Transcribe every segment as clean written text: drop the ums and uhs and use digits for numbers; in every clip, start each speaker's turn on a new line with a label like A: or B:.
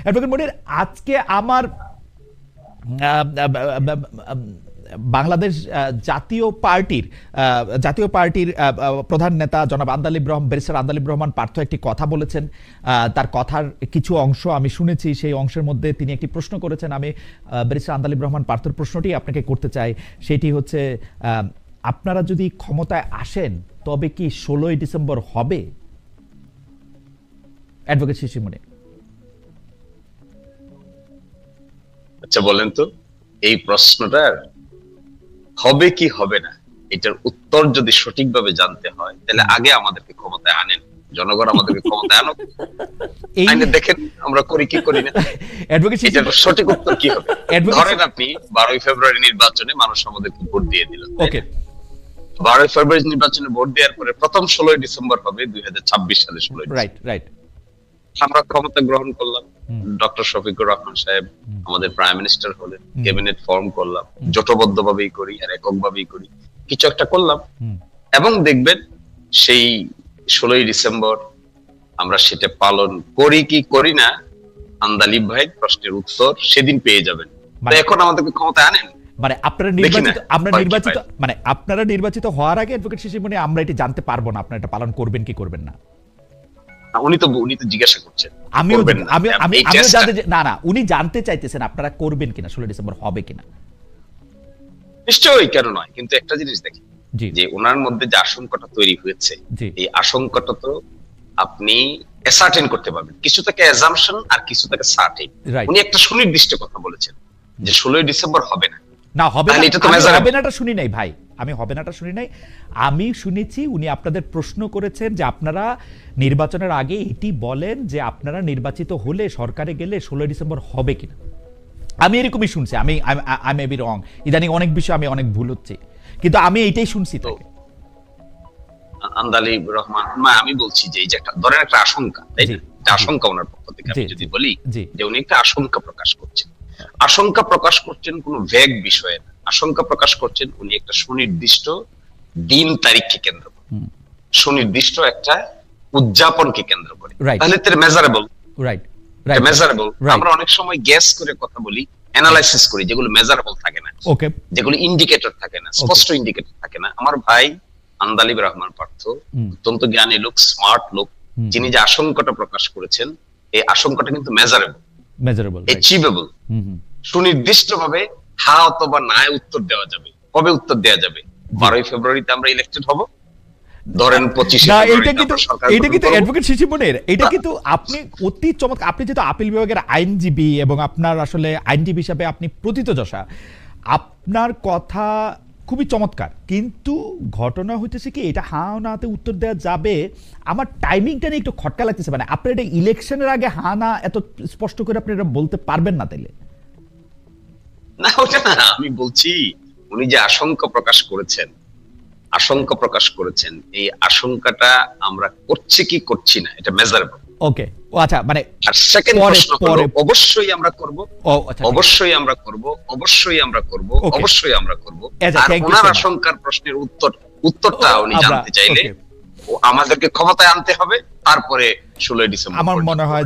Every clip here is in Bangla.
A: অ্যাডভোকেট মনির, আজকে আমার বাংলাদেশ জাতীয় পার্টির প্রধান নেতা জনাব ব্যারিস্টার আন্দালিব রহমান পার্থ একটি কথা বলেছেন। তার কথার কিছু অংশ আমি শুনেছি, সেই অংশের মধ্যে তিনি একটি প্রশ্ন করেছেন। আমি ব্যারিস্টার আন্দালিব রহমান পার্থর প্রশ্নটি আপনাকে করতে চাই। সেটি হচ্ছে, আপনারা যদি ক্ষমতায় আসেন তবে কি 16ই ডিসেম্বর হবে? অ্যাডভোকেট শিশির মনির।
B: আচ্ছা বলেন তো, এই প্রশ্নটার হবে কি হবে না এটার উত্তর যদি সঠিকভাবে জানতে হয় তাহলে আগে আমাদেরকে ক্ষমতায় আনেন, জনগণ আমাদেরকে ক্ষমতায় আনুক, আইনে দেখেন আমরা করি কি করি না। এটার সঠিক উত্তর কি হবে? ধরেন আপনি 12ই ফেব্রুয়ারি নির্বাচনে মানুষ আমাদেরকে ভোট দিয়ে দিল। ওকে, 12ই ফেব্রুয়ারি নির্বাচনে ভোট দেওয়ার পরে প্রথম 16ই ডিসেম্বর হবে 2026 সালে 16ই। রাইট। আমরা ক্ষমতা গ্রহণ করলাম, ডক্টর শফিকুর রহমান সাহেব আমাদের প্রাইম মিনিস্টার হলেন, ক্যাবিনেট ফর্ম করলাম, জোটবদ্ধভাবেই করি আর এককভাবেই করি, কিছু একটা করলাম, এবং দেখবেন সেই 16ই ডিসেম্বর আমরা সেটা পালন করি কি করি না, আন্দালিব ভাই প্রশ্নের উত্তর সেদিন পেয়ে যাবেন। এখন আমাদেরকে ক্ষমতায় আনেন,
A: মানে আপনারা নির্বাচিত হওয়ার আগে অ্যাডভোকেট শিশির মনির আমরা এটি জানতে পারবো না আপনারা এটা পালন করবেন কি করবেন না।
B: উনি তো জিজ্ঞাসা করছেন,
A: উনি জানতে চাইতেছেন আপনারা করবেন কিনা, 16 ডিসেম্বর হবে কিনা।
B: নিশ্চয়ই, কেন নয়, কিন্তু একটা জিনিস দেখেন যে ওনার মধ্যে যে আশঙ্কাটা তৈরি হয়েছে, এই আশঙ্কাটা তো আপনি অ্যাসার্টেন করতে পারবেন। কিছু থেকে অ্যাজাম্পশন আর কিছু থেকে সার্টেন। উনি একটা সুনির্দিষ্ট কথা বলেছেন যে 16 ডিসেম্বর হবে না।
A: হবে নাটা শুনি নাই ভাই, আমি হবে নাটা শুনি নাই। আমি শুনেছি উনি আপনাদের প্রশ্ন করেছেন যে আপনারা নির্বাচনের আগে এটি বলেন যে আপনারা নির্বাচিত হলে সরকারে গেলে 16 ডিসেম্বর হবে কিনা। আমি এরকমই শুনছি। আমি মে বি রং, ইদানিং অনেক বিষয় আমি অনেক ভুল হচ্ছে, কিন্তু আমি এইটাই শুনছি। তো
B: আন্দালিব রহমান, আমি বলছি যে এই যে একটা ধরেন একটা আশঙ্কা, তাই না? এটা আশঙ্কা ওনার পক্ষ থেকে আমি যদি বলি যে উনি একটা আশঙ্কা প্রকাশ করছেন। আশঙ্কা প্রকাশ করছেন কোন ভ্যাগ বিষয়ে না, আশঙ্কা প্রকাশ করছেন উনি একটা সুনির্দিষ্ট দিন তারিখকে কেন্দ্র করে, সুনির্দিষ্ট একটা উদযাপনকে কেন্দ্র করে। তাহলে তার মেজারেবল, মেজারেবল। আমরা অনেক সময় গ্যাস করে কথা বলি, অ্যানালাইসিস করি, যেগুলো মেজারেবল থাকে না, যেগুলো ইন্ডিকেটর থাকে না, স্পষ্ট ইন্ডিকেটর থাকে না। আমার ভাই আন্দালিব রহমান পার্থ অত্যন্ত জ্ঞানী লোক, স্মার্ট লোক, যিনি যে আশঙ্কাটা প্রকাশ করেছেন এই আশঙ্কাটা কিন্তু মেজারেবল, অ্যাচিভেবল। সুনির্দিষ্টভাবে হ্যাঁ অথবা না উত্তর দেওয়া যাবে। কবে উত্তর দেওয়া যাবে? 12ই ফেব্রুয়ারিতে আমরা ইলেক্টেড হব, ধরেন 25
A: এটা কিন্তু অ্যাডভোকেট শিশির মনির, এটা কিন্তু আপনি অতি চমৎকার। আপনি যেহেতু আপিল বিভাগের আইনজীবী এবং আপনার আসলে আইনজীবী হিসাবে আপনি প্রথিতযশা, আপনার কথা খুবই চমৎকার। কিন্তু ঘটনা হইতেছে কি, এটা হ্যাঁ নাতে উত্তর দেওয়া যাবে, আমার টাইমিংটা নিয়ে একটু খটকা লাগতেছে। মানে আপনি এটা ইলেকশনের আগে হ্যাঁ না এত স্পষ্ট করে আপনি এটা বলতে পারবেন না তাইলে?
B: না, ওটা না, আমি বলছি উনি যে আশঙ্কা প্রকাশ করেছেন এই আশঙ্কাটা আমরা করছি কি করছি না, এটা মেজারেবল।
A: ওকে, ও আচ্ছা, মানে
B: আর সেকেন্ড প্রশ্ন হলো অবশ্যই আমরা করব, অবশ্যই আমরা করব, অবশ্যই আমরা করব, অবশ্যই আমরা করব। আর ওনার আশঙ্কার প্রশ্নের উত্তরটা উনি জানতে চাইলে আমাদেরকে ক্ষমতায় আনতে হবে, তারপরে 16 ডিসেম্বর।
A: আমার মনে হয়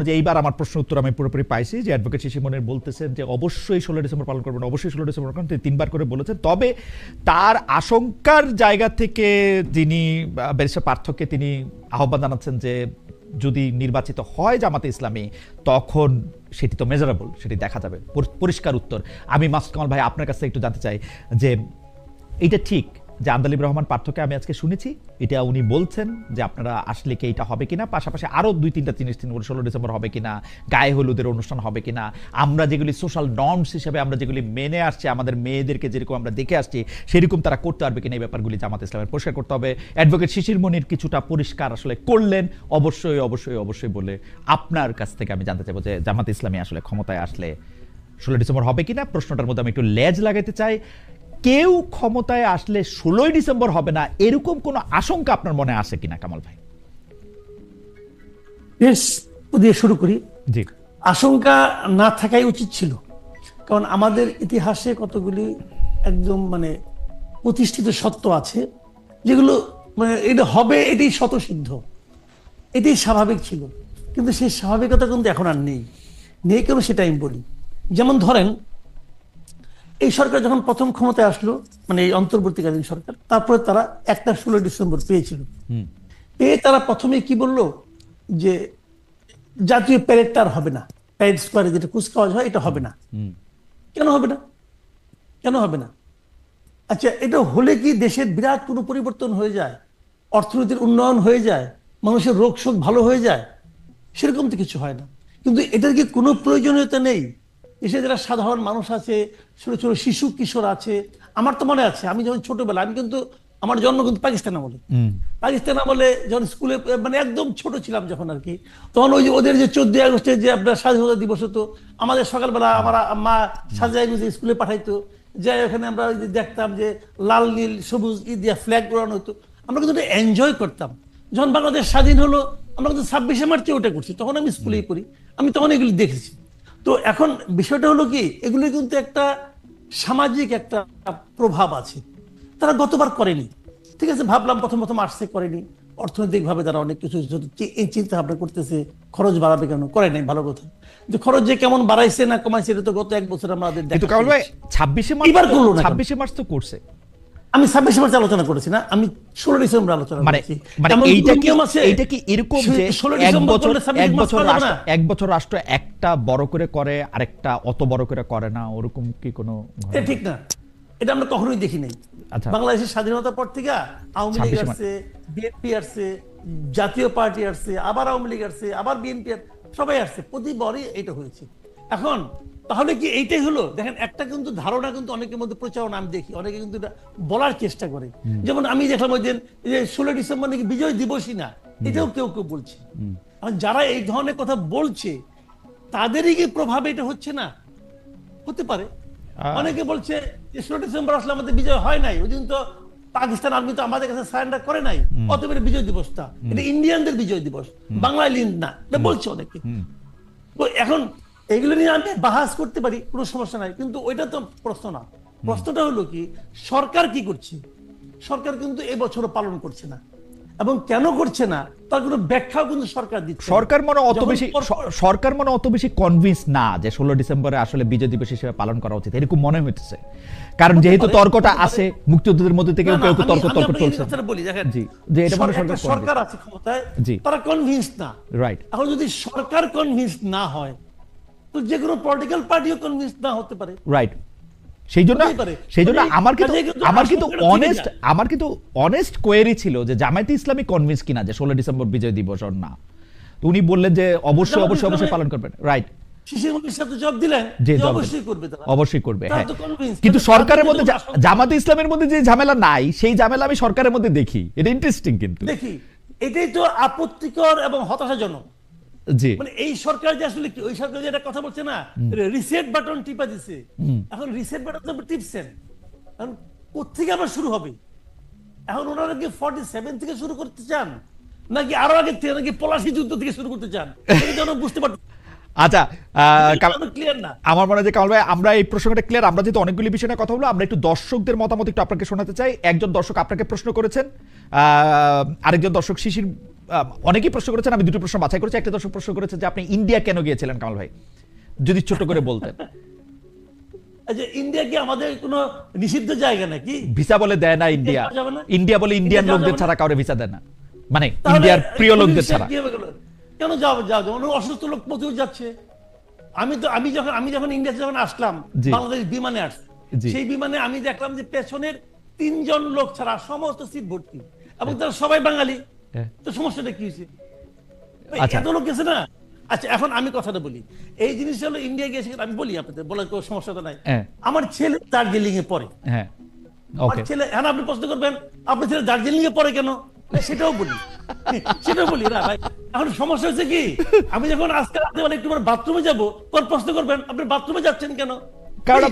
A: যে এইবার আমার প্রশ্ন উত্তর আমি পুরোপুরি পাইছি। যে অ্যাডভোকেট শিশির মনির বলতেছেন যে অবশ্যই 16 ডিসেম্বর পালন করবেন, অবশ্যই 16 ডিসেম্বর পালন করবেন, 3বার করে বলেছেন। তবে তার আশঙ্কার জায়গা থেকে যিনি ব্যারিস্টার পার্থকে তিনি আহ্বান জানাচ্ছেন যে যদি নির্বাচিত হয় জামাতে ইসলামী তখন সেটি তো মেজারেবল, সেটি দেখা যাবে, পরিষ্কার উত্তর। আমি মাসুদ কামাল ভাই আপনার কাছে একটু জানতে চাই যে এটা ঠিক যে আন্দালিব রহমান পার্থকে আমি আজকে শুনেছি, এটা উনি বলছেন যে আপনারা আসলে কি এটা হবে কিনা, পাশাপাশি আরো 2-3টা জিনিস তিনি 16 ডিসেম্বর হবে কিনা, গায়ে হলুদের অনুষ্ঠান হবে কিনা, আমরা যেগুলি সোশ্যাল নর্মস হিসেবে আমরা যেগুলি মেনে আসছি, আমাদের মেয়েদেরকে যেরকম আমরা দেখে আসছি সেরকম তারা করতে পারবে কিনা, এই ব্যাপারগুলি জামাত ইসলামের পরিষ্কার করতে হবে। অ্যাডভোকেট শিশির মনির কিছুটা পরিষ্কার আসলে করলেন, অবশ্যই অবশ্যই অবশ্যই বলে আপনার কাছ থেকে আমি জানতে চাইবো যে জামাত ইসলামী আসলে ক্ষমতায় আসলে 16 ডিসেম্বর হবে কিনা। প্রশ্নটার মধ্যে আমি একটু লেজ লাগাইতে চাই, কেউ ক্ষমতায় আসলে 16 ডিসেম্বর হবে না এরকম কোন আশঙ্কা আপনার মনে আসে কিনা কামাল ভাই?
C: বেশ, দিয়ে শুরু করি। জি, আশঙ্কা না থাকাই উচিত ছিল, কারণ আমাদের ইতিহাসে কতগুলি একদম মানে প্রতিষ্ঠিত সত্য আছে যেগুলো মানে এটা হবে, এটাই স্বতঃসিদ্ধ, এটাই স্বাভাবিক ছিল। কিন্তু সেই স্বাভাবিকতা কিন্তু এখন আর নেই কেন সেটা আমি বলি। যেমন ধরেন, এই সরকার যখন প্রথম ক্ষমতায় আসলো, মানে এই অন্তর্বর্তীকালীন সরকার, তারপরে তারা একটা 16 ডিসেম্বর পেয়েছিল। পেয়ে তারা প্রথমে কি বললো যে জাতীয় প্যারেডটা আর হবে না, প্যারেড স্কোয়ারে যেটা কুচকাওয়াজ হয় এটা হবে না। কেন হবে না? আচ্ছা, এটা হলে কি দেশের বিরাট কোনো পরিবর্তন হয়ে যায়, অর্থনীতির উন্নয়ন হয়ে যায়, মানুষের রোগ শোক ভালো হয়ে যায়? সেরকম তো কিছু হয় না। কিন্তু এটার কি কোনো প্রয়োজনীয়তা নেই? দেশে যারা সাধারণ মানুষ আছে, ছোট ছোট শিশু কিশোর আছে, আমার তো মনে আছে আমি যখন ছোটবেলা, আমি কিন্তু আমার জন্ম কিন্তু পাকিস্তান আমলে যখন স্কুলে মানে একদম ছোট ছিলাম যখন আর কি, তখন ওই যে ওদের যে 14 আগস্টে যে আপনার স্বাধীনতা দিবস হতো, আমাদের সকালবেলা আমার মা সাজায় গুজে স্কুলে পাঠাইতো, যাই ওখানে আমরা দেখতাম যে লাল নীল সবুজ দিয়া ফ্ল্যাগ উড়ানো হতো, আমরা কিন্তু এনজয় করতাম। যখন বাংলাদেশ স্বাধীন হলো, আমরা কিন্তু 26শে মার্চে ওটা করছি, তখন আমি স্কুলেই পড়ি, আমি তখন এগুলি দেখেছি। তো এখন বিষয়টা হলো কি, এগুলো কিন্তু একটা সামাজিক একটা প্রভাব আছে, তারা গতবার করেনি, ঠিক আছে, ভাবলাম প্রথম আসছে করেনি, অর্থনৈতিক ভাবে তারা অনেক কিছু এই চিন্তা ভাবনা করতেছে, খরচ বাড়াবে কেন, করে নাই, ভালো কথা। যে খরচ যে কেমন বাড়াইছে না কমাইছে এটা তো গত 1 বছর আমাদের দেখা।
A: 26শে মার্চ তো করছে।
C: আমি 26শে মার্চ আলোচনা করেছি না, আমি 16 ডিসেম্বর আলোচনা করেছি।
A: মানে এইটা কি এরকম যে এক বছর রাষ্ট্র একটা বড় করে আরেকটা অত বড় করে না, ওরকম কি কোনো?
C: ঠিক না, এটা আমরা কখনোই দেখি নাই। বাংলাদেশের স্বাধীনতার পর থেকে আওয়ামী লীগ আসছে, বিএনপি আসছে, জাতীয় পার্টি আসছে, আবার আওয়ামী লীগ আসছে, আবার বিএনপি, সবাই আসছে, প্রতিবারই এটা হয়েছে। এখন তাহলে কি এইটাই হলো? দেখেন, একটা কিন্তু ধারণা কিন্তু অনেকের মধ্যে প্রচারণা আমি দেখি, অনেকে কিন্তু এটা বলার চেষ্টা করে। যেমন আমি দেখলাম ওই দিন যে 16 ডিসেম্বর নাকি বিজয় দিবসই না, এটাও কেউ বলছে। যারা এই ধরনের কথা বলছে তাদেরই কি প্রভাবে এটা হচ্ছে না? হতে পারে। অনেকে বলছে যে 16 ডিসেম্বর আসলে আমাদের বিজয় হয় নাই, ওই দিন তো পাকিস্তান আর্মি তো আমাদের কাছে সারেন্ডার করে নাই, অতএব বিজয় দিবসটা এটা ইন্ডিয়ানদের বিজয় দিবস, বাংলায় না, এটা বলছে অনেকে। তো এখন এগুলো নিয়ে আমি বাহাস করতে পারি, কোনো সমস্যা নাই, কিন্তু ওইটা তো প্রশ্ন না। প্রশ্নটা হলো কি, সরকার কি করছে? সরকার কিন্তু এবছরও পালন করছে না, এবং কেন করছে না তার কোনো ব্যাখ্যাও কিন্তু সরকার দিচ্ছে।
A: সরকার মনে অত বেশি কনভিন্স না যে 16 ডিসেম্বরে আসলে বিজয় দিবস হিসেবে পালন করা উচিত, এরকম মনে হইতেছে। কারণ যেহেতু তর্কটা আছে, মুক্তিযোদ্ধাদের মধ্যে থেকে কেউ তর্ক চলছে। জি, যে এটা মানে
C: সরকার আছে ক্ষমতায়, তারা কনভিন্স না, রাইট। এখন যদি সরকার কনভিন্স না হয়, তো যে কোনো পলিটিক্যাল পার্টিও কনভিন্স না হতে পারে, রাইট।
A: সেই জন্য আমার কিন্তু অনেস্ট কোয়েরি ছিল যে জামায়াতে ইসলামী কনভিন্স কিনা যে 16 ডিসেম্বর বিজয় দিবস না। তো উনি বললেন যে অবশ্যই পালন করবেন, রাইট। অবশ্যই করবে, হ্যাঁ। কিন্তু সরকারের মধ্যে, জামায়াতে ইসলামের মধ্যে যে ঝামেলা নাই, সেই ঝামেলা আমি সরকারের মধ্যে দেখি। এটা ইন্টারেস্টিং, কিন্তু
C: দেখি এটাই তো আপত্তিকর এবং হতাশাজনক। জি, মানে এই সরকার যে আসলে কি, ওই সরকার যে একটা কথা বলছে না, রিসেট বাটন টিপা দিছে, এখন রিসেট বাটন তো টিপছেন, এখন কোত্থেকে আবার শুরু হবে? এখন ওনারা কি 47 থেকে শুরু করতে চান, নাকি আরো আগে থেকে, নাকি পলাশী যুদ্ধ থেকে শুরু করতে চান? এটা বুঝতে পারছি।
A: আচ্ছা, আমার মনে হয় যে কামাল ভাই, আমরা এই প্রসঙ্গটা ক্লিয়ার। আমরা যেহেতু অনেকগুলি বিষয় নিয়ে কথা বলবো, আমরা একটু দর্শকদের মতামত একটু আপনাকে শোনাতে চাই। একজন দর্শক আপনাকে প্রশ্ন করেছেন, আরেকজন দর্শক শিশির, অনেকেই প্রশ্ন করেছেন, আমি দুটো প্রশ্ন বাছাই করেছি। একটা দর্শক প্রশ্ন করেছে যে আপনি ইন্ডিয়া কেন গিয়েছিলেন কামাল ভাই, যদি ছোট করে বলতেন।
C: আচ্ছা, ইন্ডিয়া কি আমাদের কোনো নিষিদ্ধ জায়গা নাকি?
A: ভিসা বলে দেয় না ইন্ডিয়া বলে ইন্ডিয়ান লোকদের ছাড়া কাউরে ভিসা দেয় না, মানে ইন্ডিয়ার প্রিয় লোকদের ছাড়া।
C: কেন যাও? অসুস্থ লোক প্রচুর যাচ্ছে। আমি যখন ইন্ডিয়াতে যখন আসলাম, বাংলাদেশ বিমানে আসছি, সেই বিমানে আমি দেখলাম যে পেছনের 3 জন লোক ছাড়া সমস্ত সিট ভর্তি, এবং তারা সবাই বাঙালি। তো সমস্যাটা কি হয়েছে? এত লোক গেছে না। আচ্ছা, এখন আমি কথাটা বলি, এই জিনিসটা হলো ইন্ডিয়া গিয়েছে, আমি বলি আপনাদের, বলার কোনো সমস্যা তো নাই। আমার ছেলে দার্জিলিং এ পড়ে, ছেলে, হ্যাঁ, আপনি প্রশ্ন করবেন আপনার ছেলে দার্জিলিং এ পড়ে কেন, সেটাও বলি না ভাই। এখন সমস্যা হচ্ছে কি, আমি যখন আজকে রাতে একটু বাথরুমে যাবো, তখন প্রশ্ন করবেন আপনি বাথরুমে যাচ্ছেন কেন?
A: কারণ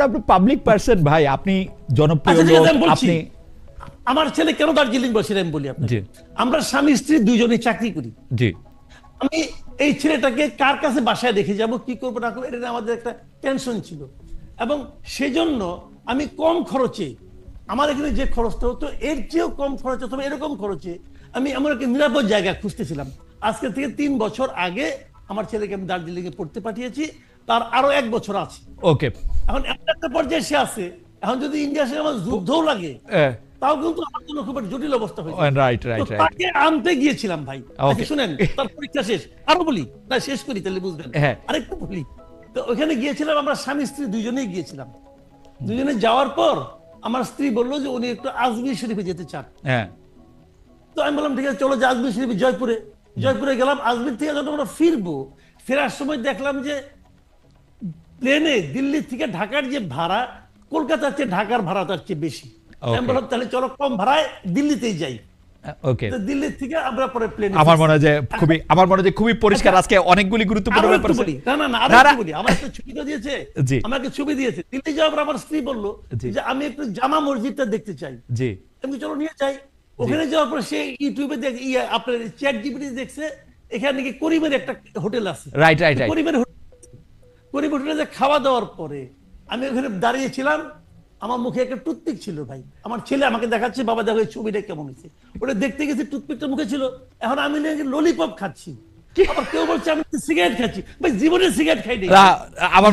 A: আপনি পাবলিক পারসন ভাই, আপনি জনপ্রিয় লোক। আপনি,
C: আমার ছেলে কেন দার্জিলিং বসে আমি বলি আপনাকে। আমরা স্বামী স্ত্রী দুইজনেই চাকরি করি। জি, আমি এই ছেলেটাকে কার কাছে বাসায় রেখে যাব, কি করবো না করবো, এটা আমাদের একটা টেনশন ছিল, এবং সেজন্য আমি কম খরচে, আমার এখানে যে খরচটা হতো এর চেয়েও কম খরচ অথবা এরকম খরচে আমি এমন একটা নিরাপদ জায়গা খুঁজতেছিলাম। আজকে থেকে 3 বছর আগে আমার ছেলেকে আমি দার্জিলিং এ পড়তে পাঠিয়েছি, তার আরো 1 বছর আছে।
A: ওকে,
C: এখন এমন একটা পর্যায়ে সে আছে, এখন যদি ইন্ডিয়ার সাথে আমার যুদ্ধও লাগে তাও কিন্তু আমার জন্য খুব একটা জটিল অবস্থা হয়েছে।
A: রাইট
C: তো
A: রাইট রাইট।
C: তাকে আনতে গিয়েছিলাম ভাই।
A: Okay.
C: আচ্ছা শুনেন, তার পরীক্ষা শেষ, আরো বলি না, শেষ করি তাহলে বুঝবেন।
A: হ্যাঁ।
C: আরেকটু বলি। তো ওখানে গিয়েছিলাম আমরা স্বামী স্ত্রী দুইজনেই গিয়েছিলাম। দুইজনে যাওয়ার পর আমার স্ত্রী বললো যে উনি একটু আজমির শরীফে যেতে চান।
A: হ্যাঁ,
C: তো আমি বললাম ঠিক আছে চলো যে আজমির শরীফ, জয়পুরে গেলাম। আজমির থেকে যখন আমরা ফিরবো, ফেরার সময় দেখলাম যে প্লেনে দিল্লি থেকে ঢাকার যে ভাড়া, কলকাতার চেয়ে ঢাকার ভাড়া তার চেয়ে বেশি। আমি বললাম তাহলে চলো কম ভাড়ায় দিল্লিতেই যাই।
A: ওকে।
C: তো দিল্লি থেকে আমরা পরে প্লেনে,
A: আমার মনে হয় যে খুবই পরিষ্কার। আজকে অনেকগুলি গুরুত্বপূর্ণ ব্যাপার আছে।
C: আমার একটা ছবি তো দিয়েছে,
A: জি।
C: আমাকে ছবি দিয়েছে। দিল্লি যাওয়ার পর আমার স্ত্রী বললো
A: জি।
C: যে আমি একটু জামা মসজিদটা দেখতে চাই।
A: জি
C: আমি চলো নিয়ে যাই। ওখানে যাওয়ার পর সে ইউটিউবে আপনার চ্যাট জিপিটি দেখছে এখানে নাকি করিমের একটা হোটেল আছে।
A: Right right right.
C: করিমের হোটেলে যে খাওয়া দাওয়ার পরে আমি ওখানে দাঁড়িয়েছিলাম, আমার মুখে একটা টুথপিক ছিল ভাই। আমার ছেলে আমাকে দেখাচ্ছে, বাবা দেখো এই ছবিটা কেমন হয়েছে। ওটা দেখতে গেছি, টুথপিকটা মুখে ছিল। এখন আমি ললিপপ খাচ্ছি, আবার কেউ বলছে আমি সিগারেট খাচ্ছি। ভাই জীবনে সিগারেট খাইনি।
A: আমার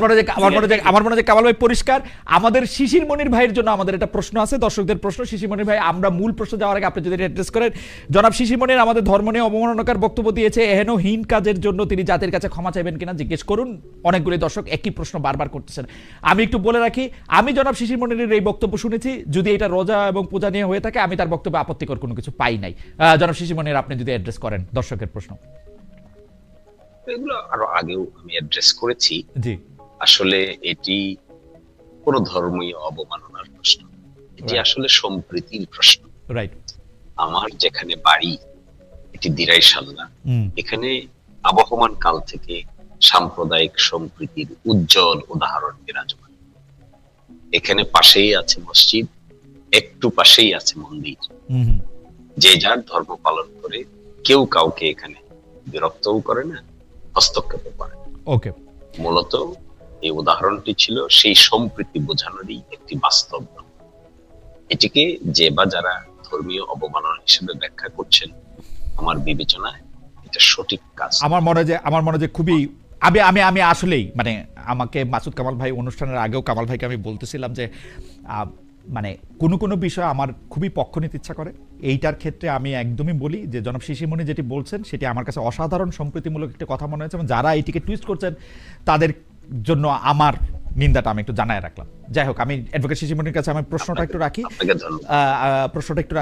A: মনে হয় কামাল ভাই পরিষ্কার। আমাদের শিশির মনির ভাইয়ের জন্য আমাদের একটা প্রশ্ন আছে, দর্শকদের প্রশ্ন। শিশির মনির ভাই, আমরা মূল প্রশ্ন যাওয়ার আগে আপনি যদি অ্যাড্রেস করেন। জনাব শিশির মনির আমাদের ধর্ম নিয়ে অবমাননাকার বক্তব্য দিয়েছে, এহেন হীন কাজের জন্য তিনি জাতির কাছে ক্ষমা চাইবেন কিনা জিজ্ঞেস করুন। অনেকগুলি দর্শক একই প্রশ্ন বারবার করতেছেন। আমি একটু বলে রাখি, আমি জনাব শিশির মনিরের এই বক্তব্য শুনেছি। যদি এটা রোজা এবং পূজা নিয়ে হয়ে থাকে, আমি তার বক্তব্যে আপত্তিকর কোনো কিছু পাই নাই। জনাব শিশির মনির, আপনি যদি অ্যাড্রেস করেন দর্শকের প্রশ্ন।
B: এগুলো আরো আগেও আমি অ্যাড্রেস করেছি।
A: জি।
B: আসলে এটি কোন ধর্মীয় অবমাননার প্রশ্ন, এটি আসলে সম্প্রীতির প্রশ্ন।
A: রাইট।
B: আমার যেখানে বাড়ি, এটি দিরাই সাল্লা। এখানে আবহমান কাল থেকে সাম্প্রদায়িক সম্প্রীতির উজ্জ্বল উদাহরণ বিরাজমান। এখানে পাশেই আছে মসজিদ, একটু পাশেই আছে মন্দির। যে যার ধর্ম পালন করে, কেউ কাউকে এখানে বিরক্তও করে না, হস্তক্ষেপ করে।
A: ওকে।
B: মূলত এই উদাহরণটি ছিল সেই সম্প্রীতি বোঝানোরই একটি বাস্তব। এটিকে যে বা যারা ধর্মীয় অবমাননা হিসেবে ব্যাখ্যা করছেন, আমার বিবেচনায় এটা সঠিক কাজ।
A: আমার মনে যে খুবই আমি আসলেই মানে আমাকে মাসুদ কামাল ভাই অনুষ্ঠানের আগেও কামাল ভাইকে আমি বলতেছিলাম যে মানে কোনো বিষয় আমার খুবই পক্ষ নিতে ইচ্ছা করে। এইটার ক্ষেত্রে আমি একদমই বলি যে জনাব শিশিরমণি যেটি বলছেন সেটি আমার কাছে অসাধারণ সম্প্রীতিমূলক একটা কথা মনে হয়েছে, এবং যারা এইটিকে টুইস্ট করছেন তাদের জন্য আমার নিন্দাটা আমি একটু জানায় রাখলাম। যাই হোক, আমি অ্যাডভোকেট শিশিরমণির কাছে আমি প্রশ্নটা একটু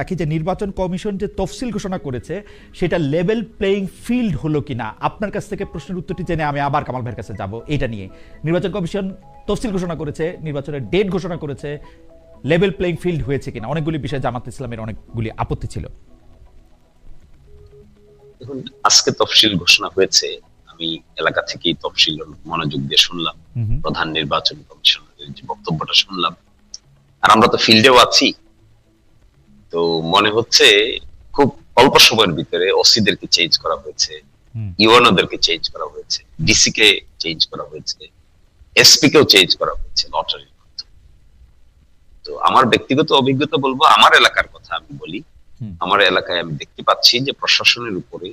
A: রাখি যে নির্বাচন কমিশন যে তফসিল ঘোষণা করেছে সেটা লেভেল প্লেইং ফিল্ড হলো কিনা, আপনার কাছ থেকে প্রশ্নের উত্তরটি জেনে আমি আবার কামাল ভাইয়ের কাছে যাব। এটা নিয়ে নির্বাচন কমিশন তফসিল ঘোষণা করেছে, নির্বাচনের ডেট ঘোষণা করেছে, লেভেল প্লেইং ফিল্ড হয়েছে কিনা, অনেকগুলি বিষয়ে জামাত ইসলামের অনেকগুলি আপত্তি ছিল।
B: আজকে তফসিল ঘোষণা হয়েছে, আমি এলাকা থেকেই তফসিল মনোযোগ দিয়ে শুনলাম, প্রধান নির্বাচন কমিশনারের যে বক্তব্যটা শুনলাম। আর আমরা তো ফিল্ডেও আছি, তো মনে হচ্ছে খুব অল্প সময়ের ভিতরে ওসিদেরকে চেঞ্জ করা হয়েছে, ইউএনওদেরকে চেঞ্জ করা হয়েছে, ডিসি কে চেঞ্জ করা হয়েছে, এসপি কেও চেঞ্জ করা হয়েছে লটারির মাধ্যমে। তো আমার ব্যক্তিগত অভিজ্ঞতা বলবো, আমার এলাকার কথা আমি বলি। আমার এলাকায় আমি দেখতে পাচ্ছি যে প্রশাসনের উপরে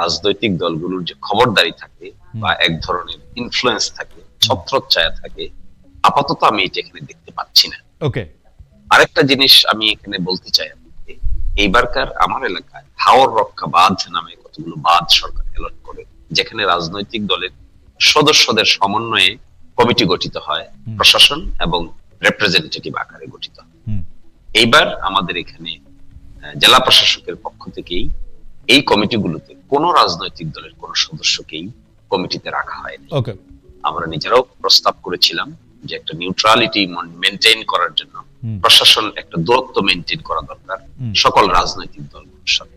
B: রাজনৈতিক দলগুলোর যে খবরদারি থাকে বা এক ধরনের ইনফ্লুয়েন্স থাকে, ছত্রচ্ছায়া থাকে, আপাতত আমি এটা এখানে দেখতে পাচ্ছি না।
A: ওকে।
B: আরেকটা জিনিস আমি এখানে বলতে চাই, এইবারকার আমার এলাকায় হাওর রক্ষা বাঁধ নামে কতগুলো বাঁধ সরকার অ্যালট করে, যেখানে রাজনৈতিক দলের সদস্যদের সমন্বয়ে কমিটি গঠিত হয়, প্রশাসন এবং রিপ্রেজেন্টেটিভ আকারে গঠিত হয়। এইবার আমাদের এখানে জেলা প্রশাসকের পক্ষ থেকেই এই কমিটিগুলোতে কোন রাজনৈতিক দলের কোন সদস্যকেই কমিটিতে রাখা হয়নি। আমরা নিজেরাও প্রস্তাব করেছিলাম যে একটা নিউট্রালিটি মেনটেইন করার জন্য প্রশাসন একটা দূরত্ব মেনটেইন করা দরকার সকল রাজনৈতিক দলগুলোর সাথে।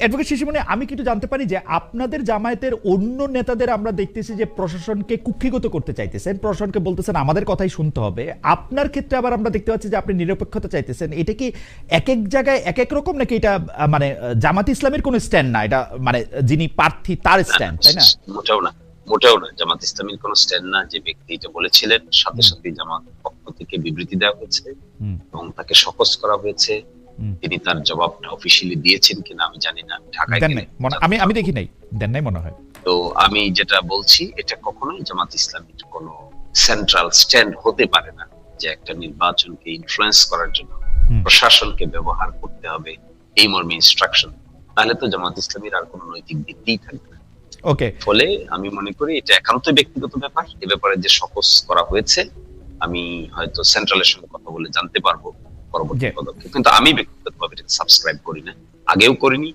A: অ্যাডভোকেট শিশিরমণি, আমি কিন্তু জানতে পারি যে আপনাদের জামায়াতের অন্য নেতাদের আমরা দেখতেছি যে প্রশাসনকে কুক্ষিগত করতে চাইতেছেন, প্রশাসনকে বলতেছেন আমাদের কথাই শুনতে হবে। আপনার ক্ষেত্রে আবার আমরা দেখতে পাচ্ছি যে আপনি নিরপেক্ষতা চাইতেছেন। এটা কি এক এক জায়গায় এক এক রকম, নাকি এটা মানে জামাত ইসলামের কোন স্ট্যান্ড না, এটা মানে যিনি প্রার্থী তার স্ট্যান্ড, তাই না?
B: মোটেও না, জামাত ইসলামের কোন স্ট্যান্ড না। যে ব্যক্তি এটা বলেছিলেন, সাথে সাথে জামাত পক্ষ থেকে বিবৃতি দেওয়া হয়েছে এবং তাকে শোকজ করা হয়েছে তিনি তার জবাবটা অফিসিয়ালি দিয়েছেন কিনা আমি জানি না, ঢাকায়
A: দেন নাই আমি দেখি নাই, দেন নাই মনে হয়।
B: তো আমি যেটা বলছি, এটা কখনোই জামাত ইসলামীর কোনো সেন্ট্রাল স্ট্যান্ড হতে পারে না যে একটা নির্বাচনকে ইনফ্লুয়েন্স করার জন্য প্রশাসনকে ব্যবহার করতে হবে এই মর্মে ইনস্ট্রাকশন, তাহলে তো জামাত ইসলামীর আর কোনো নৈতিক ভিত্তিই থাকবে না।
A: ওকে,
B: ফলে আমি মনে করি এটা একান্তই ব্যক্তিগত ব্যাপার। এ ব্যাপারে যে শোকজ করা হয়েছে আমি হয়তো সেন্ট্রালের সঙ্গে কথা বলে জানতে পারবো পরবর্তী পদক্ষেপ, কিন্তু আমি ব্যক্তিগতভাবে এটা সাবস্ক্রাইব করি না, আগেও করিনি,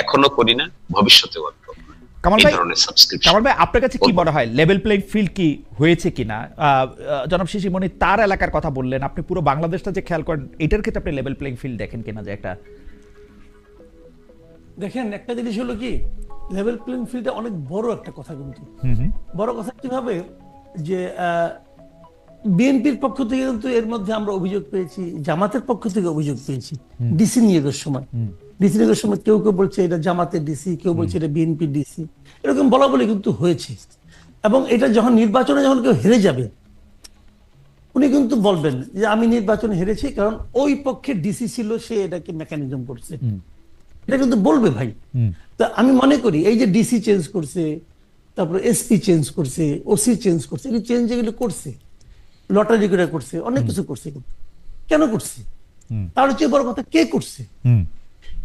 B: এখনো করি না, ভবিষ্যতেও করব না।
A: কামাল
B: এই
A: ভাই,
B: ধরনের সাবস্ক্রিপশন
A: কামাল ভাই আপনার কাছে কি মনে হয় লেভেল প্লেইং ফিল্ড কি হয়েছে কিনা? জনাব শিশির মনির তার এলাকার কথা বললেন, আপনি পুরো বাংলাদেশটা যে খেয়াল করেন এটার ক্ষেত্রে আপনি লেভেল প্লেইং ফিল্ড দেখেন কিনা? যে একটা
C: দেখেন, একটা জিনিস হলো কি, লেভেল প্লেইং ফিল্ডে অনেক বড় একটা কথা, কিন্তু বড় কথা কিভাবে যে বিএনপির পক্ষ থেকে কিন্তু এর মধ্যে আমরা অভিযোগ পেয়েছি, জামাতের পক্ষ থেকে অভিযোগ পেয়েছি ডিসি নিয়োগের সময়। ডিসি নিয়োগের সময় কেউ কেউ বলছে এটা জামাতের ডিসি, কেউ বলছে এটা বিএনপির ডিসি, এরকম বলা বলি কিন্তু হয়েছে। এবং এটা যখন নির্বাচনে যখন কেউ হেরে যাবে, উনি কিন্তু বলবেন যে আমি নির্বাচনে হেরেছি কারণ ওই পক্ষের ডিসি ছিল, সে এটাকে মেকানিজম করছে, এটা কিন্তু বলবে ভাই। তা আমি মনে করি এই যে ডিসি চেঞ্জ করছে, তারপরে এসপি চেঞ্জ করছে, ওসি চেঞ্জ করছে, এই চেঞ্জ যেগুলো করছে, লটারি করে করছে, অনেক কিছু করছে, কিন্তু কেন করছে? তার চেয়ে বড় কথা কে করছে,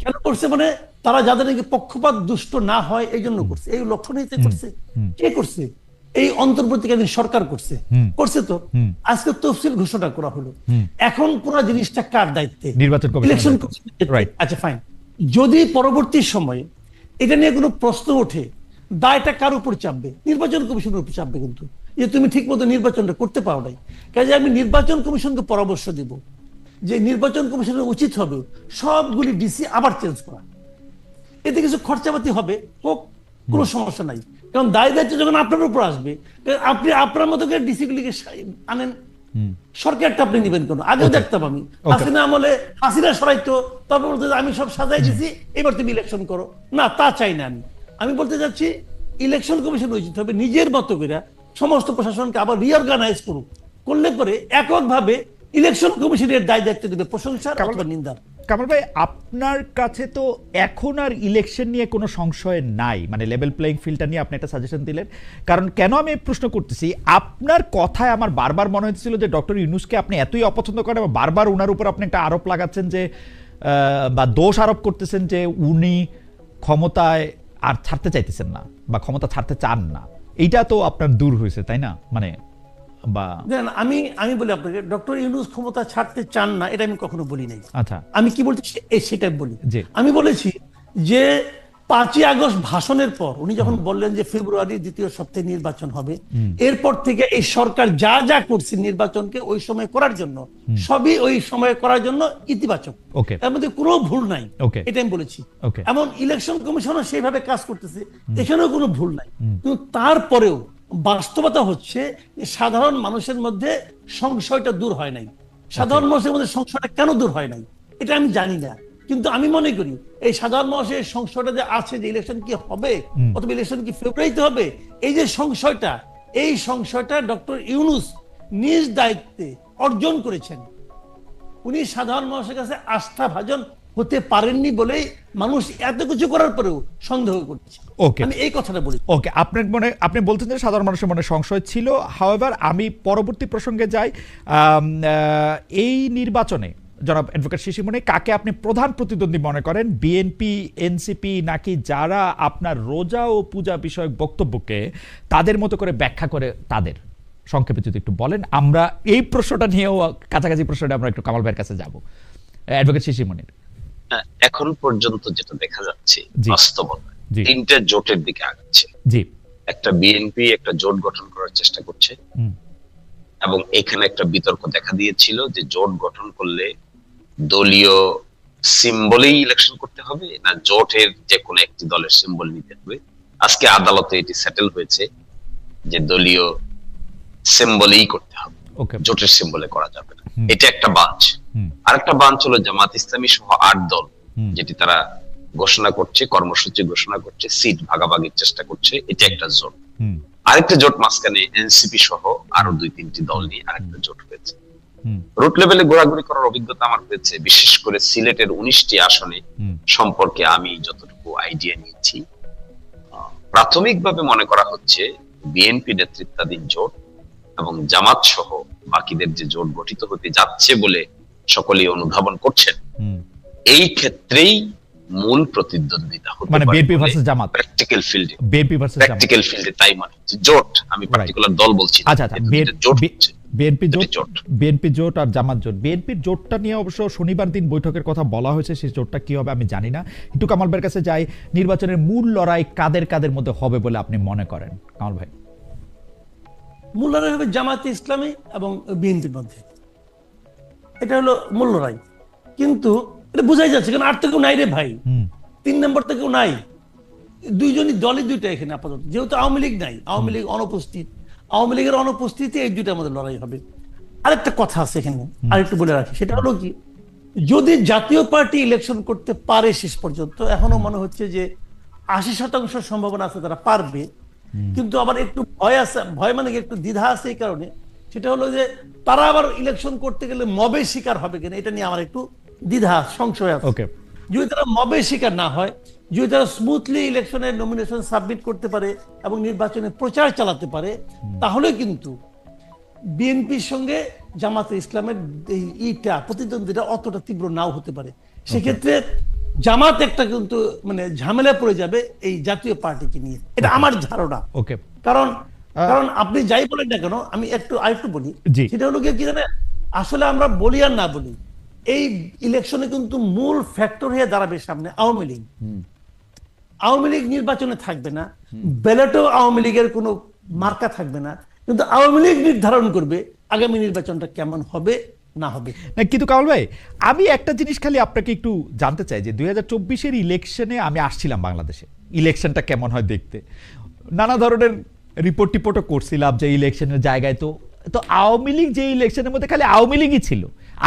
C: কেন করছে? মানে তারা যাদের নাকি পক্ষপাত দুষ্ট না হয় এই জন্য করছে, এই লক্ষ্য নিয়ে করছে। কে করছে? এই অন্তর্বর্তীকালীন সরকার করছে, করছে তো। আজকে তফসিল ঘোষণা করা হলো, এখন পুরো জিনিসটা কার দায়িত্বে?
A: নির্বাচন
C: ইলেকশন
A: কমিশন।
C: আচ্ছা ফাইন, যদি পরবর্তী সময়ে এটা নিয়ে কোনো প্রশ্ন ওঠে, দায়টা কার উপর চাপবে? নির্বাচন কমিশনের উপর চাপবে, কিন্তু যে তুমি ঠিক মতো নির্বাচনটা করতে পারো নাই। কাজে আমি নির্বাচন কমিশনকে পরামর্শ দিব যে নির্বাচন কমিশনের উচিত হবে সবগুলি ডিসি আবার চেঞ্জ করা। এতে কিছু খরচাপাতি হবে, হোক, কোনো সমস্যা নাই, কারণ দায় দায়িত্ব যখন আপনার উপর আসবে, আপনি আপনার মতো করে ডিসি গুলিকে আনেন, সরকারটা আপনি নিবেন কেন? আগেও দেখতাম আমি হাসিনা আমলে হাসিনা সরাইতো, তারপর বলতে আমি সব সাজাই দিছি, এবার তুমি ইলেকশন করো না, তা চাই না। আমি বলতে চাচ্ছি ইলেকশন কমিশন উচিত হবে নিজের মতো করে সমস্ত প্রশাসনকে আবার রিঅর্গানাইজ করুক, করলে পরে এককভাবে ইলেকশন কমিশনের দায় দায়িত্ব দেবে প্রশংসার অথবা নিন্দার।
A: কামাল ভাই, আপনার কাছে তো এখন আর ইলেকশন নিয়ে কোনো সংশয় নাই, মানে লেভেল প্লেইং ফিল্ডটা নিয়ে আপনি একটা সাজেশন দিলেন। কারণ কেন আমি প্রশ্ন করতেছি, আপনার কথায় আমার বারবার মনে হচ্ছিল যে ডক্টর ইউনূসকে আপনি এতই অপছন্দ করেন, বারবার ওনার উপর আপনি একটা আরোপ লাগাচ্ছেন যে, বা দোষ আরোপ করতেছেন যে উনি ক্ষমতায় আর ছাড়তে চাইতেছেন না বা ক্ষমতা ছাড়তে চান না। এইটা তো আপনার দূর হয়েছে, তাই না? মানে
C: আমি বলি আপনাকে, ডক্টর ইউনূস ক্ষমতা ছাড়তে চান না এটা আমি কখনো বলি নাই।
A: আচ্ছা,
C: আমি কি বলছি সেটাই বলি। আমি বলেছি যে 5ই আগস্ট ভাষণের পর উনি যখন বললেন যে ফেব্রুয়ারি দ্বিতীয় সপ্তাহে নির্বাচন হবে, এরপর থেকে এই সরকার যা যা করছে নির্বাচনকে ওই সময় করার জন্য, সবই ওই সময় করার জন্য ইতিবাচক, এর মধ্যে কোনো ভুল নাই, এটা আমি বলেছি। এমন ইলেকশন কমিশনও সেইভাবে কাজ করতেছে, এখানেও কোনো ভুল নাই। কিন্তু তারপরেও বাস্তবতা হচ্ছে সাধারণ মানুষের মধ্যে সংশয়টা দূর হয় নাই। সাধারণ মানুষের মধ্যে সংশয়টা কেন দূর হয় নাই এটা আমি জানি না, কিন্তু আমি মনে করি এই সাধারণ মানুষের সংশয়টা যে আছে যে ইলেকশন কি হবে অথবা ইলেকশন কি ফেব্রুয়ারিতে হবে, এই যে সংশয়টা, এই সংশয়টা ডক্টর ইউনূস নিজ দায়িত্বে অর্জন করেছেন। উনি সাধারণ মানুষের কাছে আস্থাভাজন হতে পারেননি বলেই মানুষ এত কিছু করার পরেও সন্দেহ করছে। আমি এই কথাটা বলি।
A: ওকে, আপনার মনে, আপনি বলছেন যে সাধারণ মানুষের মনে সংশয় ছিল। হাওয়েভার আমি পরবর্তী প্রসঙ্গে যাই। এই নির্বাচনে জনাব অ্যাডভোকেট শিশির মনি, কাকে আপনি প্রধান প্রতিদ্বন্দ্বী মনে করেন? বিএনপি, এনসিপি, নাকি যারা আপনার রোজা ও পূজা বিষয়ক বক্তব্যকে তাদের মতো করে ব্যাখ্যা করে তাদের? সংক্ষেপে যদি একটু বলেন, আমরা এই প্রশ্নটা নিয়েও কাছাকাছি প্রশ্নটা আমরা একটু কামাল ভাইয়ের কাছে যাব। অ্যাডভোকেট শিশির মনির,
B: এখন পর্যন্ত যেটা দেখা যাচ্ছে বাস্তবতা তিনটা জোটের দিকে আগাচ্ছে। একটা বিএনপি একটা জোট গঠন করার চেষ্টা করছে, এবং এখানে একটা বিতর্ক দেখা দিয়েছিল যে জোট গঠন করলে দলীয় সিম্বলেই ইলেকশন করতে হবে না জোটের যে কোনো একটি দলের সিম্বল নিতে হবে। আজকে আদালতে এটি সেটেল হয়েছে যে দলীয় সিম্বলেই করতে হবে, জোটের সিম্বলে করা যাবে না। এটা একটা বাঁচ। আরেকটা বাঁচ হলো জামাত ইসলামী সহ 8 দল, যেটি তারা ঘোষণা করছে, কর্মসূচি ঘোষণা করছে, সিট ভাগাভাগির চেষ্টা করছে, এটা একটা জোট। আরেকটা জোট মাঝখানে এনসিপি সহ আরো 2-3টি দল নিয়ে আরেকটা জোট হয়েছে। রুট লেভেলে ঘোরাঘুরি করার অভিজ্ঞতা আমার হয়েছে, বিশেষ করে সিলেটের 19টি আসনে সম্পর্কে আমি যতটুকু আইডিয়া নিয়েছি, প্রাথমিকভাবে মনে করা হচ্ছে বিএনপি নেতৃত্বাধীন জোট এবং জামাত সহ বাকিদের যে জোট গঠিত হতে যাচ্ছে বলে সকলেই অনুধাবন করছেন, এই ক্ষেত্রেই মূল প্রতিদ্বন্দ্বিতা হতে
A: মানে
B: পারে
A: বিএনপি ভার্সেস জামাত,
B: প্র্যাকটিক্যাল ফিল্ডে,
A: বিএনপি ভার্সেস জামাত,
B: প্র্যাকটিক্যাল ফিল্ডে তাই মনে হচ্ছে। জোট, আমি পার্টিকুলার দল বলছি না,
A: আচ্ছা আচ্ছা,
B: এটা জোট হচ্ছে।
A: বিএনপি জোট আর জামাত জোট। বিএনপির জোটটা নিয়ে অবশ্য শনিবার দিন বৈঠকের কথা বলা হয়েছে, সেই জোটটা কি হবে আমি জানি না। একটু কামাল ভাইয়ের কাছে যাই, নির্বাচনের মূল লড়াই কাদের কাদের মধ্যে হবে বলে আপনি মনে করেন কামাল ভাই?
C: মূল লড়াই হবে জামাতে ইসলামী এবং বিএনপির মধ্যে, এটা হলো মূল লড়াই। কিন্তু এটা বোঝাই যাচ্ছে, কারণ আর তো কেউ নাই রে ভাই, 3 নম্বর তো কেউ নাই, দুইজনই দলই দুইটা এখানে আপাতত, যেহেতু আওয়ামী লীগ নাই, আওয়ামী লীগ অনুপস্থিত, আওয়ামী লীগের অনুপস্থিতি, এই দুইটার মধ্যে লড়াই হবে। আরেকটা কথা আছে এখানে, আরেকটু বলে রাখি, সেটা হলো কি, যদি জাতীয় পার্টি ইলেকশন করতে পারে শেষ পর্যন্ত, এখনো মনে হচ্ছে যে 80% সম্ভাবনা আছে তারা পারবে, কিন্তু আবার একটু ভয় আছে, ভয় মানে কি একটু দ্বিধা আছে এই কারণে, সেটা হলো যে তারা আবার ইলেকশন করতে গেলে মবের শিকার হবে কিনা, এটা নিয়ে আমার একটু দ্বিধা সংশয় আছে।
A: ওকে,
C: যদি তারা মবের শিকার না হয়, যদি তারা স্মুথলি ইলেকশনের নমিনেশন সাবমিট করতে পারে এবং নির্বাচনে প্রচার চালাতে পারে, তাহলে কিন্তু বিএনপির সঙ্গে জামাতে ইসলামের এইটা প্রতিদ্বন্দ্বিতা অতটা তীব্র নাও হতে পারে। সেক্ষেত্রে জামাত একটা কিন্তু মানে ঝামেলা পড়ে যাবে এই জাতীয় পার্টিকে নিয়ে, এটা আমার ধারণা।
A: ওকে,
C: কারণ আপনি যাই বলেন না কেন, আমি আরেকটু বলি, সেটা হলো কি জানেন, আসলে আমরা বলি আর না বলি, এই ইলেকশনে কিন্তু মূল ফ্যাক্টর হয়ে দাঁড়াবে সামনে আওয়ামী লীগ। আওয়ামী লীগ নির্বাচনে থাকবে না, ব্যালটেও আওয়ামী লীগের কোনো মার্কা থাকবে না, কিন্তু আওয়ামী লীগ নির্ধারণ করবে আগামী নির্বাচনটা কেমন হবে না হবে।
A: কিন্তু কামাল ভাই, আমি একটা জিনিস খালি আপনাকে একটু জানতে চাই যে 2024-এর ইলেকশনে আমি আসছিলাম বাংলাদেশে, ইলেকশনটা কেমন হয় দেখতে, নানা ধরনের টিপোর্টও করছিলাম যে ইলেকশনের জায়গায় তো আওয়ামী লীগ যে ইলেকশনের মধ্যে খালি আওয়ামী লীগই ছিল।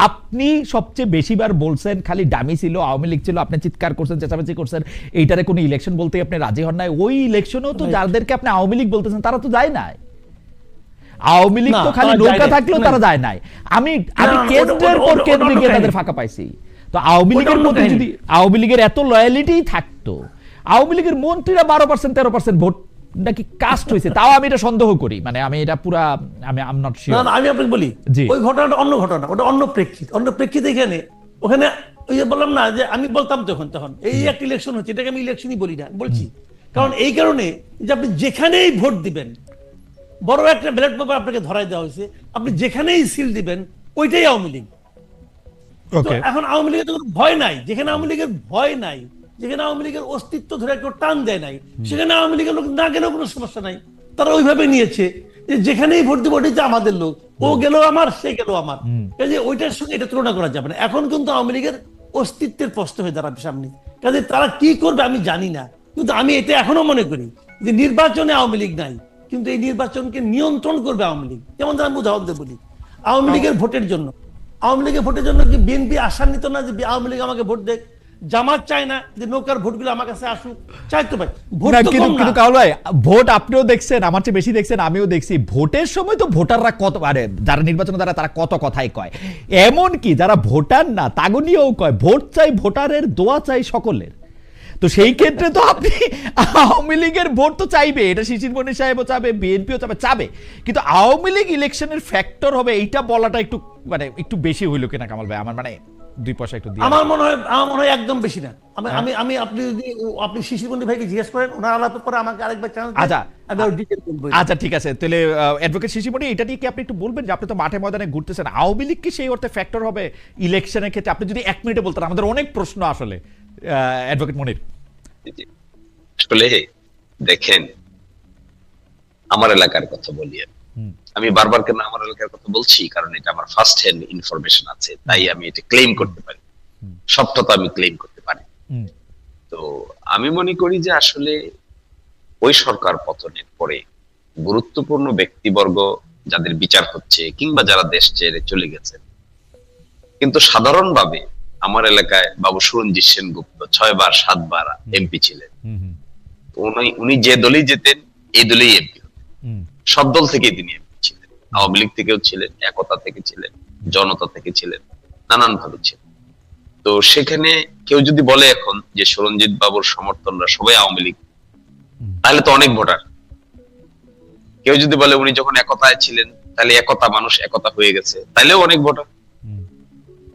A: আপনি সবচেয়ে বেশিবার বলছেন খালি ডামি ছিল, আওয়ামী লীগ ছিল, আপনি চিৎকার করছেন, চেঁচামেচি করছেন, এইটারে কোনো ইলেকশন বলতে আপনি রাজি হন নাই। ওই ইলেকশনেও তো যাদেরকে আপনি আওয়ামী লীগ বলতেছেন তারা তো যায় নাই, আওয়ামী লীগ তো খালি নৌকা থাকলেও তারা যায় নাই। আমি কেন্দ্রের পর কেন্দ্রে গিয়ে তাদের ফাঁকা পাইছি। তো আওয়ামী লীগের মধ্যে যদি আওয়ামী লীগের এত লয়ালিটি থাকতো, আওয়ামী লীগের মন্ত্রীরা 12% 13% ভোট নাকি কাস্ট হয়েছে, তাও আমি এটা সন্দেহ করি, মানে আমি এটা পুরা আমি আই এম নট শিওর।
C: না, আমি আপনাকে বলি, ওই ঘটনাটা অন্য ঘটনা, ওটা অন্য প্রেক্ষিত এখানে ওখানে ওই যে বললাম না যে আমি বলতাম তখন এই একটা ইলেকশন হচ্ছে, এটাকে আমি ইলেকশনই বলি না, বলছি কারণ এই কারণে যে আপনি যেখানেই ভোট দিবেন, বড় একটা ব্যালট পেপার আপনাকে ধরাই দেওয়া হয়েছে, আপনি যেখানেই সিল দিবেন ওইটাই আওয়ামী লীগ। এখন আওয়ামী লীগের তো ভয় নাই, যেখানে আওয়ামী লীগের ভয় নাই, যেখানে আওয়ামী লীগের অস্তিত্ব ধরে কেউ টান দেয় নাই, সেখানে আওয়ামী লীগের লোক না গেলেও কোনো সমস্যা নাই। তারা ওইভাবে নিয়েছে যে যেখানেই ভোট দিব ওটাই যে আমাদের লোক, ও গেল আমার, সে গেল আমার, কাজে ওইটার সঙ্গে এটা তুলনা করা যাবে না। এখন কিন্তু আওয়ামী লীগের অস্তিত্বের প্রশ্ন হয়ে দাঁড়াবে সামনে, কাজে তারা কি করবে আমি জানি না, কিন্তু আমি এটা এখনো মনে করি যে নির্বাচনে আওয়ামী লীগ নাই, কিন্তু এই নির্বাচনকে নিয়ন্ত্রণ করবে আওয়ামী লীগ। যেমন আমি উদাহরণ দিয়ে বলি, আওয়ামী লীগের ভোটের জন্য কি বিএনপি আশান্বিত না যে আওয়ামী লীগ আমাকে ভোট দেয়? জামাত চায় না যে নৌকার ভোটগুলো আমার কাছে আসুক? চাইতো ভাই, ভোট তো কম না।
A: কিন্তু কামাল ভাই, ভোট আপনিও দেখছেন, আমার চেয়ে বেশি দেখছেন, আমিও দেখছি, ভোটের সময় তো ভোটাররা কত, আরে যারা নির্বাচনে তারা কত কথাই কয়, এমন কি যারা ভোটার না তাগো নিয়েও কয় ভোট চাই, ভোটারের দোয়া চাই সকলের। তো সেই ক্ষেত্রে তো আপনি আওয়ামী লীগের ভোট তো চাইবে, এটা শিশির মনির সাহেবও চাবে, বিএনপিও চাবে, কিন্তু আওয়ামী লীগ ইলেকশনের ফ্যাক্টর হবে এইটা বলাটা একটু মানে একটু বেশি হইল কিনা কামাল ভাই? আমার মানে 2 পয়সা একটু দিয়ে
C: আমার মনে হয় একদম বেশি না। আমি আপনি যদি আপনি শিশির মনির ভাইকে জিজ্ঞেস করেন, ওনার আলাপের পরে আমাকে আরেকবার চান্স দিন, আমি আরো ডিটেইল বলবো।
A: আচ্ছা ঠিক আছে, তাহলে অ্যাডভোকেট শিশির মনি, এটা নিয়ে কি আপনি একটু বলবেন যে আপনি তো মাঠে ময়দানে ঘুরতেছেন, আওয়ামী লীগ কি সেই অর্থে ফ্যাক্টর হবে ইলেকশনের ক্ষেত্রে? আপনি যদি 1 মিনিটে বলতেন, আমাদের অনেক প্রশ্ন আসলে অ্যাডভোকেট মনির।
B: আসলে দেখেন, আমার এলাকার কথা বলি, আমি বারবার কেন আমার এলাকার কথা বলছি, কারণ এটা আমার ফার্স্ট হ্যান্ড ইনফরমেশন আছে, তাই আমি এটা ক্লেম করতে পারি, সবটা তো আমি ক্লেম করতে পারি। তো আমি মনে করি যে আসলে ওই সরকার পতনের পরে গুরুত্বপূর্ণ ব্যক্তিবর্গ যাদের বিচার হচ্ছে কিংবা যারা দেশ ছেড়ে চলে গেছে, কিন্তু সাধারণভাবে আমার এলাকায় বাবু সুরঞ্জিত সেনগুপ্ত 6 বার 7 বার এমপি ছিলেন। উনি যে দলেই যেতেন এই দলেই এমপি হতেন, সব দল থেকেই তিনি এমপি ছিলেন। আওয়ামী লীগ থেকেও ছিলেন, একতা থেকে ছিলেন, জনতা থেকে ছিলেন, নানান ভাবে ছিলেন। তো সেখানে কেউ যদি বলে এখন যে সুরঞ্জিত বাবুর সমর্থনরা সবাই আওয়ামী লীগ, তাহলে তো অনেক ভোটার। কেউ যদি বলে উনি যখন একতায় ছিলেন তাহলে একতা মানুষ একতা হয়ে গেছে, তাহলেও অনেক ভোটার।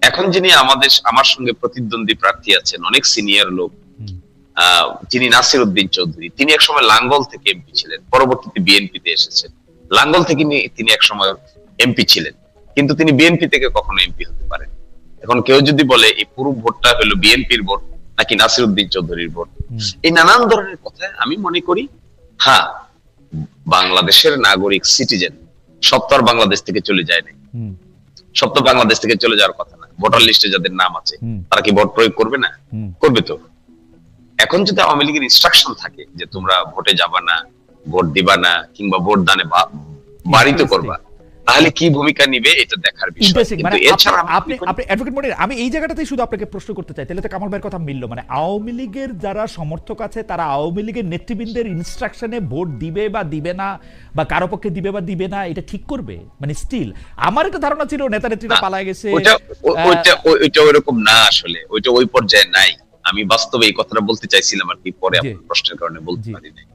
B: এখন যিনি আমার সঙ্গে প্রতিদ্বন্দ্বী প্রার্থী আছেন, অনেক সিনিয়র লোক, যিনি নাসির উদ্দিন চৌধুরী, তিনি একসময় লাঙ্গল থেকে এমপি ছিলেন, পরবর্তীতে বিএনপিতে এসেছেন। লাঙ্গল থেকে তিনি একসময় এমপি ছিলেন, কিন্তু তিনি বিএনপি থেকে কখনো এমপি হতে পারেন। এখন কেউ যদি বলে এই পুরো ভোটটা হলো বিএনপির ভোট নাকি নাসির উদ্দিন চৌধুরীর ভোট, এই নানান ধরনের কথা, আমি মনে করি হ্যাঁ, বাংলাদেশের নাগরিক সিটিজেন সব তো আর বাংলাদেশ থেকে চলে যায় নাই, সব তো বাংলাদেশ থেকে চলে যাওয়ার কথা না। ভোটার লিস্টে যাদের নাম আছে তারা কি ভোট প্রয়োগ করবে না? করবে তো। এখন যদি আওয়ামী লীগের ইনস্ট্রাকশন থাকে যে তোমরা ভোটে যাবা না, ভোট দিবা না, কিংবা ভোট দানে বাড়িতে করবা, তাহলে কি ভূমিকা নিবে এটা দেখার বিষয়। কিন্তু এছাড়া
A: আপনি অ্যাডভোকেট মনির, আমি এই জায়গাটাতেই শুধু আপনাকে প্রশ্ন করতে চাই, তাহলে তো কামাল ভাইয়ের কথা মিলল, মানে আওয়ামী লীগের যারা সমর্থক আছে তারা আওয়ামী লীগের নেতৃবৃন্দের ইনস্ট্রাকশনে ভোট দিবে বা দিবে না, বা কারো পক্ষে দিবে বা দিবে না, এটা ঠিক করবে? মানে স্টিল আমার একটা ধারণা ছিল নেতা নেত্রীরা পালায় গেছে,
B: ওইটা ওইরকম না, আসলে ওইটা ওই পর্যায়ে নাই। আমি বাস্তবে এই কথাটা বলতে চাইছিলাম আর কি, পরে আপনার প্রশ্নের কারণে বলতে পারি নাই।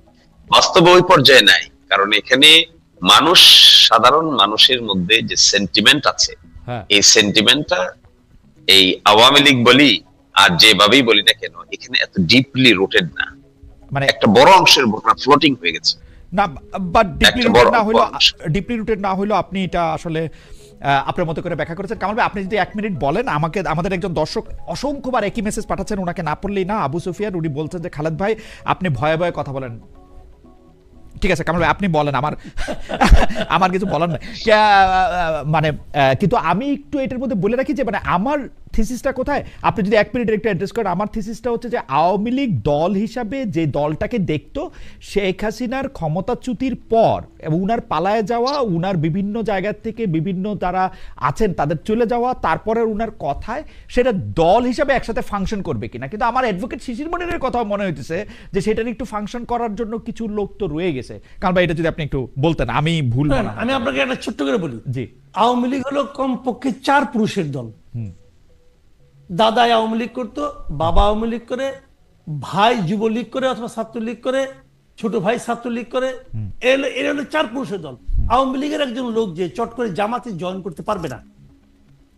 B: বাস্তবে ওই পর্যায়ে নাই, কারণ এখানে মানুষ, সাধারণ মানুষের মধ্যে যে সেন্টিমেন্ট আছে, এই সেন্টিমেন্টটা এই আওয়ামী লীগ বলি আর যেভাবেই বলি না কেন, এখানে এত ডিপলি রুটেড না। মানে একটা বড় অংশের ভোটার ফ্লোটিং হয়ে গেছে
A: না, বাট ডিপলি রুটেড না হইলো আপনি এটা আসলে আপনার মতো করে ব্যাখ্যা করেছেন। কামাল ভাই, আপনি যদি 1 মিনিট বলেন, আমাদের একজন দর্শক অসংখ্যবার একই মেসেজ পাঠাচ্ছেন, ওনাকে না পড়লেই না, আবু সুফিয়ান, উনি বলছেন যে খালেদ ভাই আপনি ভয়ে ভয়ে কথা বলেন। ঠিক আছে কামাল ভাই, আপনি বলেন, আমার কিছু বলার নাই। মানে কিন্তু আমি একটু এটার মধ্যে বলে রাখি যে মানে আমার থিসিসটা কোথায়, আপনি যদি 1 মিনিটের একটু অ্যাড্রেস করেন। আমার থিসিসটা হচ্ছে যে আওয়ামী লীগ দল হিসাবে যে দলটাকে দেখতো শেখ হাসিনার ক্ষমতাচ্যুতির পর এবং উনার পালায় যাওয়া, উনার বিভিন্ন জায়গা থেকে বিভিন্ন যারা আছেন তাদের চলে যাওয়া, তারপরে উনার কথায় সেটা দল হিসাবে একসাথে ফাংশন করবে কিনা। কিন্তু আমার অ্যাডভোকেট শিশির মনিরের কথা মনে হইতেছে যে সেটার একটু ফাংশন করার জন্য কিছু লোক তো রয়ে গেছে। কারণ ভাই এটা যদি আপনি একটু বলতেন, আমি ভুল না।
C: আমি আপনাকে একটা ছোট্ট করে বলি,
A: জি,
C: আওয়ামী লীগ হলো কমপক্ষে 4 পুরুষের দল। দাদা আওয়ামী লীগ করতো, বাবা আওয়ামী লীগ করে, ভাই যুবলীগ করে অথবা ছাত্রলীগ করে, ছোট ভাই ছাত্রলীগ করে, এর হলো 4 পুরুষের দল। আওয়ামী লীগের একজন লোক যে চট করে জামাতে জয়েন করতে পারবে না,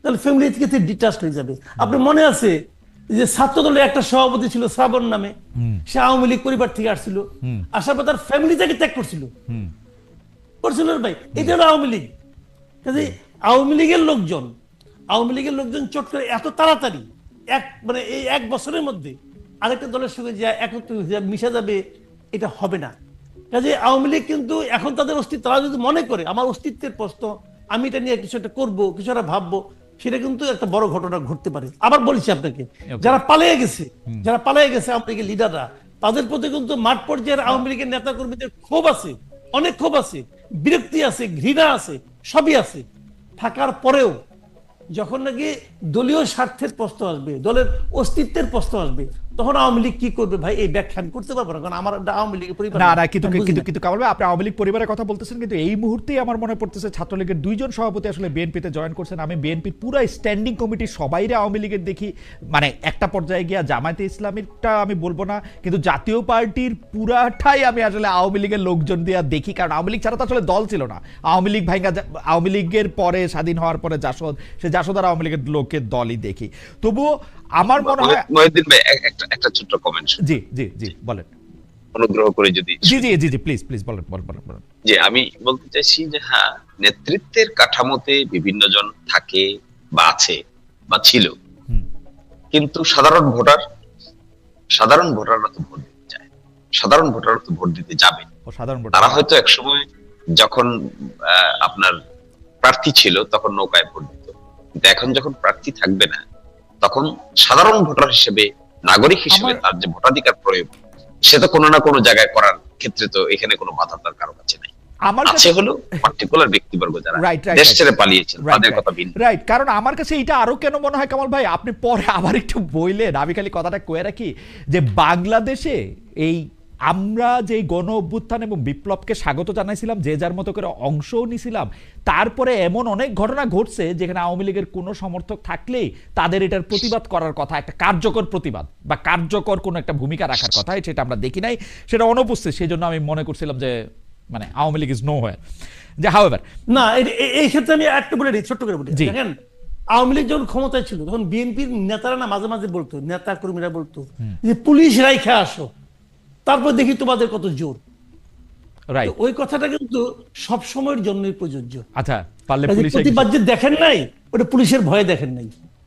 C: তাহলে ফ্যামিলি থেকে ডিটাচ হয়ে যাবে। আপনার মনে আছে যে ছাত্র দলের একটা সভাপতি ছিল শ্রাবণ নামে, সে আওয়ামী লীগ পরিবার থেকে আসছিল, আসার পর তার ফ্যামিলি থেকে ত্যাগ করছিল ভাই। এটা হলো আওয়ামী লীগ। আওয়ামী লীগের লোকজন চট করে এত তাড়াতাড়ি মানে এই 1 বছরের মধ্যে আরেকটা দলের সঙ্গে যে একত্রিত মিশা যাবে, এটা হবে না। কাজে আওয়ামী লীগ কিন্তু এখন তাদের অস্তিত্ব, তারা যদি মনে করে আমার অস্তিত্বের প্রশ্ন, আমি এটা নিয়ে কিছু একটা করবো, কিছু একটা ভাববো, সেটা কিন্তু একটা বড় ঘটনা ঘটতে পারে। আবার বলছি আপনাকে, যারা পালিয়ে গেছে আওয়ামী লীগের লিডাররা, তাদের প্রতি কিন্তু মাঠ পর্যায়ের আওয়ামী লীগের নেতা কর্মীদের ক্ষোভ আছে, অনেক ক্ষোভ আছে, বিরক্তি আছে, ঘৃণা আছে, সবই আছে। থাকার পরেও যখন নাকি দলীয় স্বার্থের প্রশ্ন আসবে, দলের অস্তিত্বের প্রশ্ন আসবে, তখন আওয়ামী লীগ কি করবে ভাই, এই ব্যাখ্যা আমি করতে পারবো না, কারণ আমার আওয়ামী লীগের পরিবার
A: না। কিন্তু কামাল ভাই, আপনি আওয়ামী লীগ পরিবারের কথা বলতেছেন, কিন্তু এই মুহূর্তেই আমার মনে পড়তেছে ছাত্রলীগের 2 জন সভাপতি আসলে বিএনপিতে জয়েন করছেন। আমি বিএনপির পুরো স্ট্যান্ডিং কমিটির সবাইরে আওয়ামী লীগের দেখি, মানে একটা পর্যায়ে গিয়া জামায়াতে ইসলামীটা আমি বলবো না, কিন্তু জাতীয় পার্টির পুরাটাই আমি আসলে আওয়ামী লীগের লোকজন দিয়ে দেখি। কারণ আওয়ামী লীগ ছাড়া তো আসলে দল ছিল না। আওয়ামী লীগ ভাঙ্গা, আওয়ামী লীগের পরে স্বাধীন হওয়ার পরে জাসদ আর আওয়ামী লীগের লোকের দলই দেখি। তবুও আমার মনে হয়
B: মহিউদ্দিন ভাই একটা ছোট্ট কমেন্ট।
A: জি জি জি বলেন,
B: অনুগ্রহ করে যদি।
A: জি জি জি জি প্লিজ বলেন।
B: যে আমি বলতে চাইছি যে হ্যাঁ, নেতৃত্বের কাঠামোতে বিভিন্ন জন থাকে বা আছে বা ছিল, কিন্তু সাধারণ ভোটাররা তো ভোট দিতে চায়, সাধারণ ভোটাররা তো ভোট দিতে যাবে। তারা হয়তো একসময় যখন আপনার প্রার্থী ছিল তখন নৌকায় ভোট দিত, কিন্তু এখন যখন প্রার্থী থাকবে না, তখন সাধারণ ভোটার হিসেবে, নাগরিক হিসেবে তার যে ভোটাধিকার প্রয়োগ, সেটা কোনো না কোনো জায়গায় করার ক্ষেত্রে তো এখানে কোনো বাধা তার কারো কাছে নেই। আছে হলো পার্টিকুলার ব্যক্তিবর্গ যারা দেশ ছেড়ে পালিয়েছেন, তাদের কথা ভিন্ন।
A: রাইট, কারণ আমার কাছে এটা আরো কেন মনে হয় কামাল ভাই, আপনি পরে আবার একটু বইলেন, আমি খালি কথাটা কয়ে রাখি যে বাংলাদেশে এই আমরা যে গণ অভ্যুত্থান এবং বিপ্লবকে স্বাগত জানাইছিলাম, যে যার মতো করে অংশও নিছিলাম, তারপরে এমন অনেক ঘটনা ঘটছে যেখানে আওয়ামী লীগের কোনো সমর্থক থাকলেই তাদের এটার প্রতিবাদ করার কথা, একটা কার্যকর প্রতিবাদ বা কার্যকর কোনো একটা ভূমিকা রাখার কথা, সেটা আমরা দেখি নাই, সেটা অনুপস্থিত। সেই জন্য আমি মনে করছিলাম যে মানে Awami League is know where. যে হাউএভার
C: না, এই ক্ষেত্রে আমি একটা বলে দিই, ছোট্ট করে বলি।
A: জি।
C: দেখেন, আওয়ামী লীগ যখন ক্ষমতায় ছিল তখন বিএনপির নেতারা না মাঝে মাঝে বলতো, নেতা কর্মীরা বলতো যে পুলিশ রাইখা আসো, তারপর দেখি তোমাদের কত জোর।
A: রাইট।
C: তো ওই কথাটা কিন্তু সব সময়ের জন্যই প্রযোজ্য।
A: আচ্ছা, পারলে
C: কাজে
A: পুলিশে
C: প্রতিবাদ যে দেখেন নাই, ওটা পুলিশের ভয়ে দেখেন নাই।